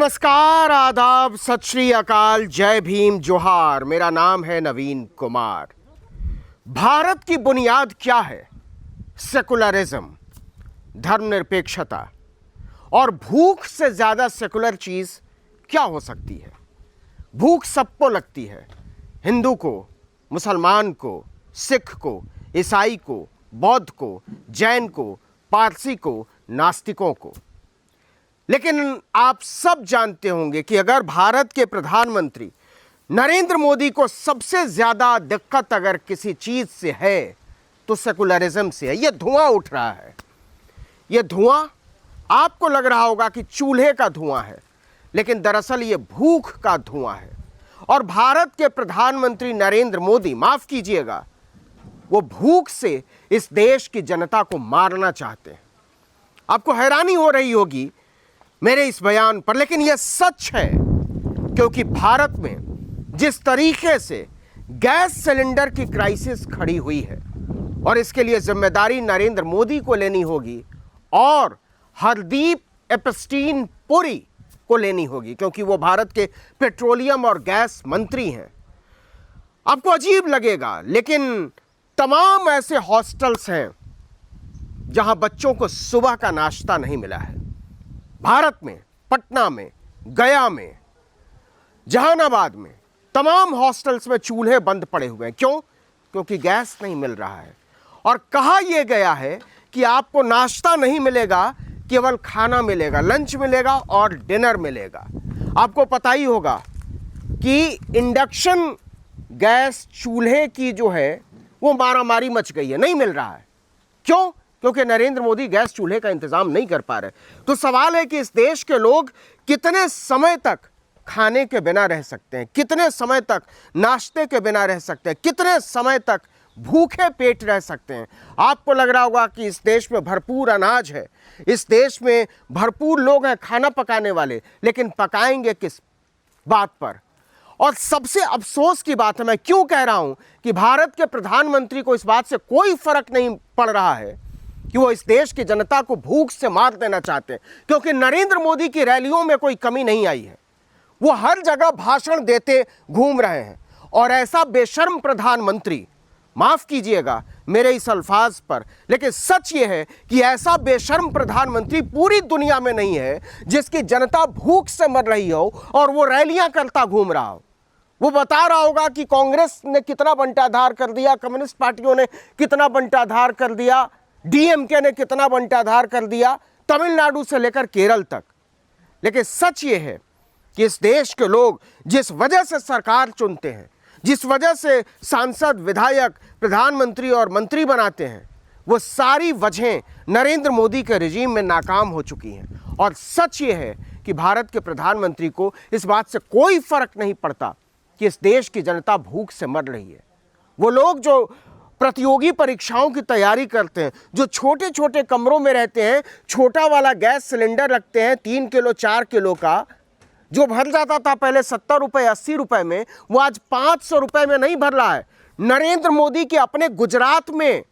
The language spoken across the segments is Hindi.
नमस्कार, आदाब, सत श्री अकाल, जय भीम, जोहार। मेरा नाम है नवीन कुमार। भारत की बुनियाद क्या है? सेकुलरिज्म, धर्मनिरपेक्षता। और भूख से ज्यादा सेकुलर चीज क्या हो सकती है? भूख सबको लगती है, हिंदू को, मुसलमान को, सिख को, ईसाई को, बौद्ध को, जैन को, पारसी को, नास्तिकों को। लेकिन आप सब जानते होंगे कि अगर भारत के प्रधानमंत्री नरेंद्र मोदी को सबसे ज्यादा दिक्कत अगर किसी चीज से है तो सेकुलरिज्म से है। यह धुआं उठ रहा है। यह धुआं आपको लग रहा होगा कि चूल्हे का धुआं है, लेकिन दरअसल यह भूख का धुआं है। और भारत के प्रधानमंत्री नरेंद्र मोदी, माफ कीजिएगा, वो भूख से इस देश की जनता को मारना चाहते हैं। आपको हैरानी हो रही होगी मेरे इस बयान पर, लेकिन यह सच है, क्योंकि भारत में जिस तरीके से गैस सिलेंडर की क्राइसिस खड़ी हुई है, और इसके लिए जिम्मेदारी नरेंद्र मोदी को लेनी होगी और हरदीप एपस्टीन पुरी को लेनी होगी, क्योंकि वो भारत के पेट्रोलियम और गैस मंत्री हैं। आपको अजीब लगेगा, लेकिन तमाम ऐसे हॉस्टल्स हैं जहां बच्चों को सुबह का नाश्ता नहीं मिला है। भारत में, पटना में, गया में, जहानाबाद में तमाम हॉस्टल्स में चूल्हे बंद पड़े हुए हैं। क्यों? क्योंकि गैस नहीं मिल रहा है। और कहा यह गया है कि आपको नाश्ता नहीं मिलेगा, केवल खाना मिलेगा, लंच मिलेगा और डिनर मिलेगा। आपको पता ही होगा कि इंडक्शन गैस चूल्हे की जो है वो मारामारी मच गई है, नहीं मिल रहा है। क्यों? क्योंकि नरेंद्र मोदी गैस चूल्हे का इंतजाम नहीं कर पा रहे। तो सवाल है कि इस देश के लोग कितने समय तक खाने के बिना रह सकते हैं, कितने समय तक नाश्ते के बिना रह सकते हैं, कितने समय तक भूखे पेट रह सकते हैं। आपको लग रहा होगा कि इस देश में भरपूर अनाज है, इस देश में भरपूर लोग हैं खाना पकाने वाले, लेकिन पकाएंगे किस बात पर? और सबसे अफसोस की बात है, मैं क्यों कह रहा हूं कि भारत के प्रधानमंत्री को इस बात से कोई फर्क नहीं पड़ रहा है कि वो इस देश की जनता को भूख से मार देना चाहते हैं, क्योंकि नरेंद्र मोदी की रैलियों में कोई कमी नहीं आई है। वो हर जगह भाषण देते घूम रहे हैं। और ऐसा बेशर्म प्रधानमंत्री, माफ कीजिएगा मेरे इस अल्फाज पर, लेकिन सच ये है कि ऐसा बेशर्म प्रधानमंत्री पूरी दुनिया में नहीं है जिसकी जनता भूख से मर रही हो और वो रैलियां करता घूम रहा हो। वो बता रहा होगा कि कांग्रेस ने कितना बंटाधार कर दिया, कम्युनिस्ट पार्टियों ने कितना बंटाधार कर दिया, डीएमके ने कितना बंटाधार कर दिया, तमिलनाडु से लेकर केरल तक। लेकिन सच ये है कि इस देश के लोग जिस वजह से सरकार चुनते हैं, जिस वजह से सांसद, विधायक, प्रधानमंत्री और मंत्री बनाते हैं, वो सारी वजहें नरेंद्र मोदी के रिजीम में नाकाम हो चुकी हैं। और सच ये है कि भारत के प्रधानमंत्री को इस बात से कोई फर्क नहीं पड़ता कि इस देश की जनता भूख से मर रही है। वो लोग जो प्रतियोगी परीक्षाओं की तैयारी करते हैं, जो छोटे छोटे कमरों में रहते हैं, छोटा वाला गैस सिलेंडर रखते हैं 3 किलो 4 किलो का, जो भर जाता था पहले 70 रुपए 80 रुपए में, वो आज 500 रुपए में नहीं भर रहा है। नरेंद्र मोदी के अपने गुजरात में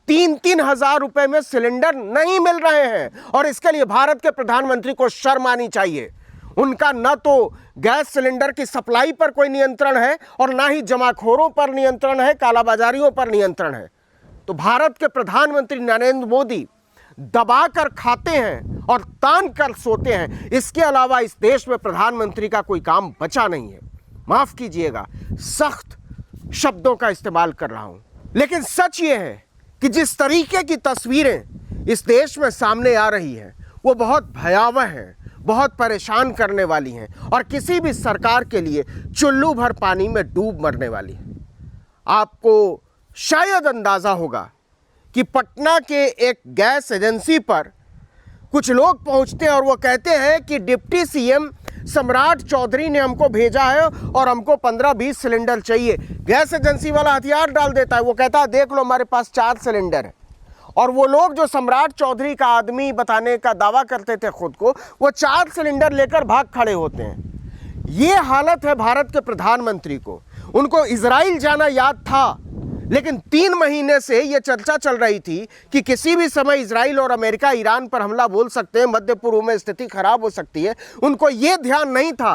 3-3 हजार रुपए में सिलेंडर नहीं मिल रहे हैं। और इसके लिए भारत के प्रधानमंत्री को शर्म आनी चाहिए। उनका न तो गैस सिलेंडर की सप्लाई पर कोई नियंत्रण है और ना ही जमाखोरों पर नियंत्रण है, कालाबाजारियों पर नियंत्रण है। तो भारत के प्रधानमंत्री नरेंद्र मोदी दबा कर खाते हैं और तान कर सोते हैं। इसके अलावा इस देश में प्रधानमंत्री का कोई काम बचा नहीं है। माफ कीजिएगा, सख्त शब्दों का इस्तेमाल कर रहा हूं, लेकिन सच ये है कि जिस तरीके की तस्वीरें इस देश में सामने आ रही हैं वो बहुत भयावह हैं, बहुत परेशान करने वाली हैं और किसी भी सरकार के लिए चुल्लू भर पानी में डूब मरने वाली है। आपको शायद अंदाजा होगा कि पटना के एक गैस एजेंसी पर कुछ लोग पहुंचते हैं और वो कहते हैं कि डिप्टी सीएम सम्राट चौधरी ने हमको भेजा है और हमको 15-20 सिलेंडर चाहिए। गैस एजेंसी वाला हथियार डाल देता है, वो कहता है देख लो हमारे पास 4 सिलेंडर है। और वो लोग जो सम्राट चौधरी का आदमी बताने का दावा करते थे खुद को, वो 4 सिलेंडर लेकर भाग खड़े होते हैं। ये हालत है भारत के प्रधानमंत्री को। उनको इजराइल जाना याद था, लेकिन 3 महीने से यह चर्चा चल रही थी कि किसी भी समय इजराइल और अमेरिका ईरान पर हमला बोल सकते हैं, मध्य पूर्व में स्थिति खराब हो सकती है। उनको यह ध्यान नहीं था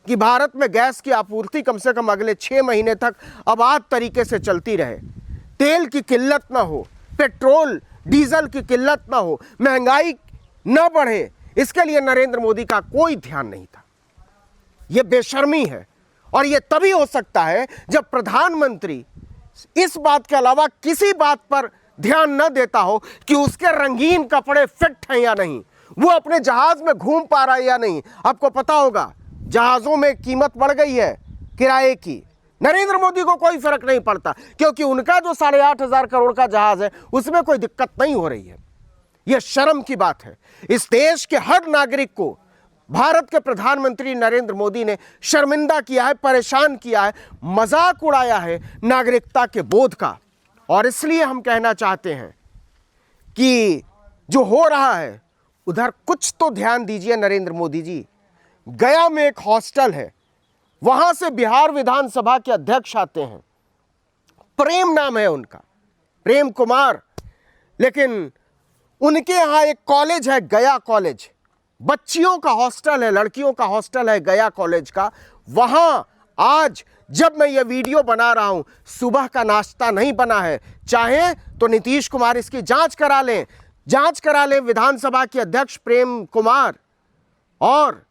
कि भारत में गैस की आपूर्ति कम से कम अगले 6 महीने तक आबाद तरीके से चलती रहे, तेल की किल्लत ना हो, पेट्रोल डीजल की किल्लत ना हो, महंगाई न बढ़े। इसके लिए नरेंद्र मोदी का कोई ध्यान नहीं था। यह बेशर्मी है और यह तभी हो सकता है जब प्रधानमंत्री इस बात के अलावा किसी बात पर ध्यान न देता हो कि उसके रंगीन कपड़े फिट हैं या नहीं, वो अपने जहाज में घूम पा रहा है या नहीं। आपको पता होगा जहाजों में कीमत बढ़ गई है किराए की। नरेंद्र मोदी को कोई फर्क नहीं पड़ता क्योंकि उनका जो 8,500 करोड़ का जहाज है उसमें कोई दिक्कत नहीं हो रही है। यह शर्म की बात है। इस देश के हर नागरिक को भारत के प्रधानमंत्री नरेंद्र मोदी ने शर्मिंदा किया है, परेशान किया है, मजाक उड़ाया है नागरिकता के बोध का। और इसलिए हम कहना चाहते हैं कि जो हो रहा है उधर कुछ तो ध्यान दीजिए नरेंद्र मोदी जी। गया में एक हॉस्टल है, वहां से बिहार विधानसभा के अध्यक्ष आते हैं, प्रेम नाम है उनका, प्रेम कुमार। लेकिन उनके यहां एक कॉलेज है, गया कॉलेज, बच्चियों का हॉस्टल है, लड़कियों का हॉस्टल है गया कॉलेज का। वहां आज जब मैं ये वीडियो बना रहा हूं सुबह का नाश्ता नहीं बना है। चाहे तो नीतीश कुमार इसकी जांच करा लें विधानसभा के अध्यक्ष प्रेम कुमार, और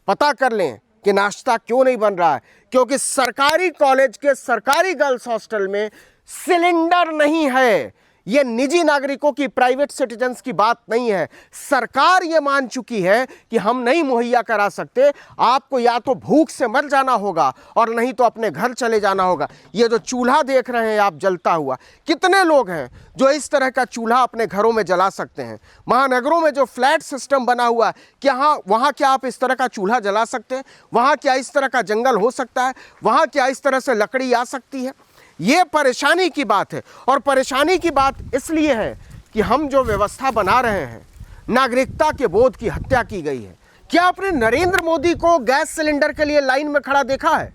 पता कर लें कि नाश्ता क्यों नहीं बन रहा है। क्योंकि सरकारी कॉलेज के सरकारी गर्ल्स हॉस्टल में सिलेंडर नहीं है। यह निजी नागरिकों की, प्राइवेट सिटीजन्स की बात नहीं है। सरकार यह मान चुकी है कि हम नहीं मुहैया करा सकते, आपको या तो भूख से मर जाना होगा और नहीं तो अपने घर चले जाना होगा। ये जो चूल्हा देख रहे हैं आप जलता हुआ, कितने लोग हैं जो इस तरह का चूल्हा अपने घरों में जला सकते हैं? महानगरों में जो फ्लैट सिस्टम बना हुआ है, क्या वहाँ क्या आप इस तरह का चूल्हा जला सकते हैं? वहाँ क्या इस तरह का जंगल हो सकता है? वहाँ क्या इस तरह से लकड़ी आ सकती है? ये परेशानी की बात है। और परेशानी की बात इसलिए है कि हम जो व्यवस्था बना रहे हैं, नागरिकता के बोध की हत्या की गई है। क्या आपने नरेंद्र मोदी को गैस सिलेंडर के लिए लाइन में खड़ा देखा है?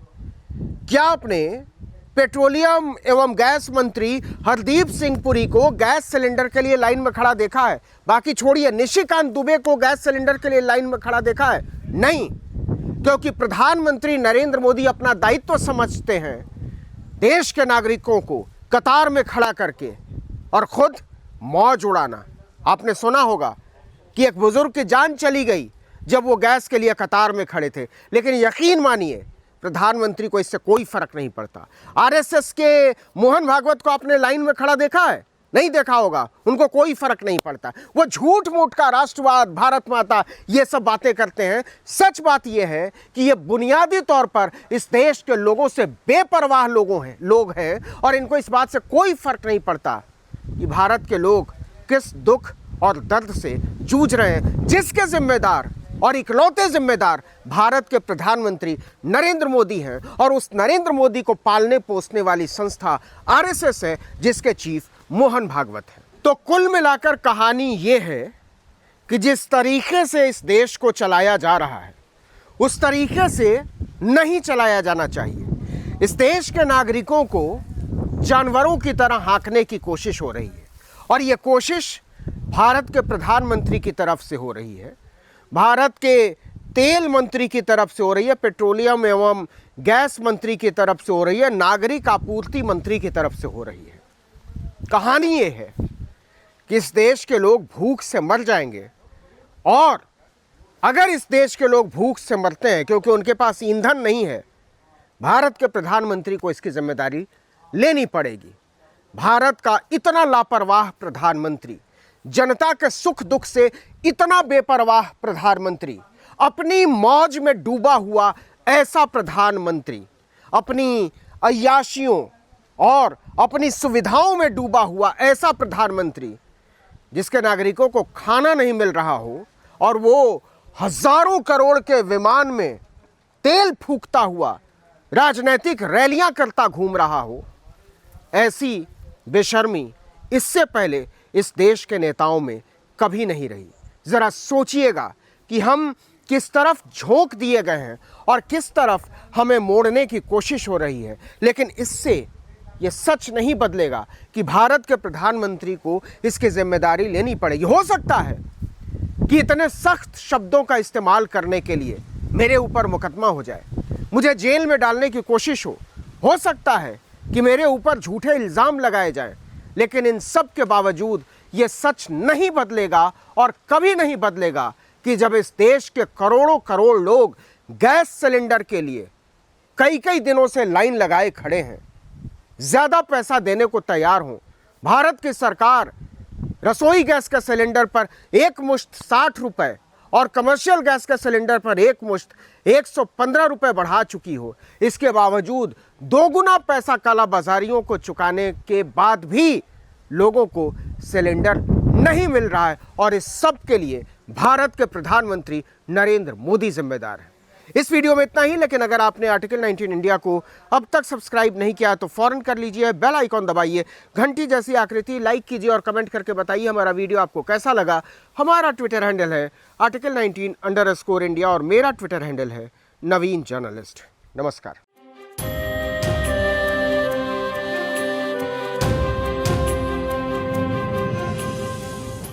क्या आपने पेट्रोलियम एवं गैस मंत्री हरदीप सिंह पुरी को गैस सिलेंडर के लिए लाइन में खड़ा देखा है? बाकी छोड़िए, निशिकांत दुबे को गैस सिलेंडर के लिए लाइन में खड़ा देखा है? नहीं, क्योंकि प्रधानमंत्री नरेंद्र मोदी अपना दायित्व समझते हैं देश के नागरिकों को कतार में खड़ा करके और खुद मौज उड़ाना। आपने सुना होगा कि एक बुजुर्ग की जान चली गई जब वो गैस के लिए कतार में खड़े थे, लेकिन यकीन मानिए प्रधानमंत्री को इससे कोई फर्क नहीं पड़ता। आरएसएस के मोहन भागवत को आपने लाइन में खड़ा देखा है? नहीं देखा होगा। उनको कोई फर्क नहीं पड़ता। वो झूठ मूठ का राष्ट्रवाद, भारत माता, ये सब बातें करते हैं। सच बात ये है कि ये बुनियादी तौर पर इस देश के लोगों से बेपरवाह लोग हैं और इनको इस बात से कोई फर्क नहीं पड़ता कि भारत के लोग किस दुख और दर्द से जूझ रहे हैं, जिसके जिम्मेदार और इकलौते जिम्मेदार भारत के प्रधानमंत्री नरेंद्र मोदी हैं। और उस नरेंद्र मोदी को पालने पोसने वाली संस्था आरएसएस है, जिसके चीफ मोहन भागवत है। तो कुल मिलाकर कहानी ये है कि जिस तरीके से इस देश को चलाया जा रहा है उस तरीके से नहीं चलाया जाना चाहिए। इस देश के नागरिकों को जानवरों की तरह हाँकने की कोशिश हो रही है और ये कोशिश भारत के प्रधानमंत्री की तरफ से हो रही है, भारत के तेल मंत्री की तरफ से हो रही है, पेट्रोलियम एवं गैस मंत्री की तरफ से हो रही है, नागरिक आपूर्ति मंत्री की तरफ से हो रही है। कहानी ये है कि इस देश के लोग भूख से मर जाएंगे और अगर इस देश के लोग भूख से मरते हैं क्योंकि उनके पास ईंधन नहीं है, भारत के प्रधानमंत्री को इसकी जिम्मेदारी लेनी पड़ेगी। भारत का इतना लापरवाह प्रधानमंत्री, जनता के सुख दुख से इतना बेपरवाह प्रधानमंत्री, अपनी मौज में डूबा हुआ ऐसा प्रधानमंत्री, अपनी अय्याशियों और अपनी सुविधाओं में डूबा हुआ ऐसा प्रधानमंत्री जिसके नागरिकों को खाना नहीं मिल रहा हो और वो हजारों करोड़ के विमान में तेल फूंकता हुआ राजनीतिक रैलियां करता घूम रहा हो, ऐसी बेशर्मी इससे पहले इस देश के नेताओं में कभी नहीं रही। जरा सोचिएगा कि हम किस तरफ झोंक दिए गए हैं और किस तरफ हमें मोड़ने की कोशिश हो रही है। लेकिन इससे ये सच नहीं बदलेगा कि भारत के प्रधानमंत्री को इसकी जिम्मेदारी लेनी पड़ेगी। हो सकता है कि इतने सख्त शब्दों का इस्तेमाल करने के लिए मेरे ऊपर मुकदमा हो जाए, मुझे जेल में डालने की कोशिश हो सकता है कि मेरे ऊपर झूठे इल्ज़ाम लगाए जाएं, लेकिन इन सब के बावजूद ये सच नहीं बदलेगा और कभी नहीं बदलेगा कि जब इस देश के करोड़ों करोड़ लोग गैस सिलेंडर के लिए कई कई दिनों से लाइन लगाए खड़े हैं, ज़्यादा पैसा देने को तैयार हों, भारत की सरकार रसोई गैस के सिलेंडर पर एक मुश्त 60 रुपये और कमर्शियल गैस के सिलेंडर पर एक मुश्त 115 रुपये बढ़ा चुकी हो, इसके बावजूद दोगुना पैसा कालाबाजारियों को चुकाने के बाद भी लोगों को सिलेंडर नहीं मिल रहा है और इस सब के लिए भारत के प्रधानमंत्री नरेंद्र मोदी जिम्मेदार हैं। इस वीडियो में इतना ही, लेकिन अगर आपने आर्टिकल 19 इंडिया को अब तक सब्सक्राइब नहीं किया तो फौरन कर लीजिए, बेल आइकॉन दबाइए, घंटी जैसी आकृति लाइक कीजिए और कमेंट करके बताइए हमारा वीडियो आपको कैसा लगा। हमारा ट्विटर हैंडल है article19_India और मेरा ट्विटर हैंडल है नवीन जर्नलिस्ट। नमस्कार।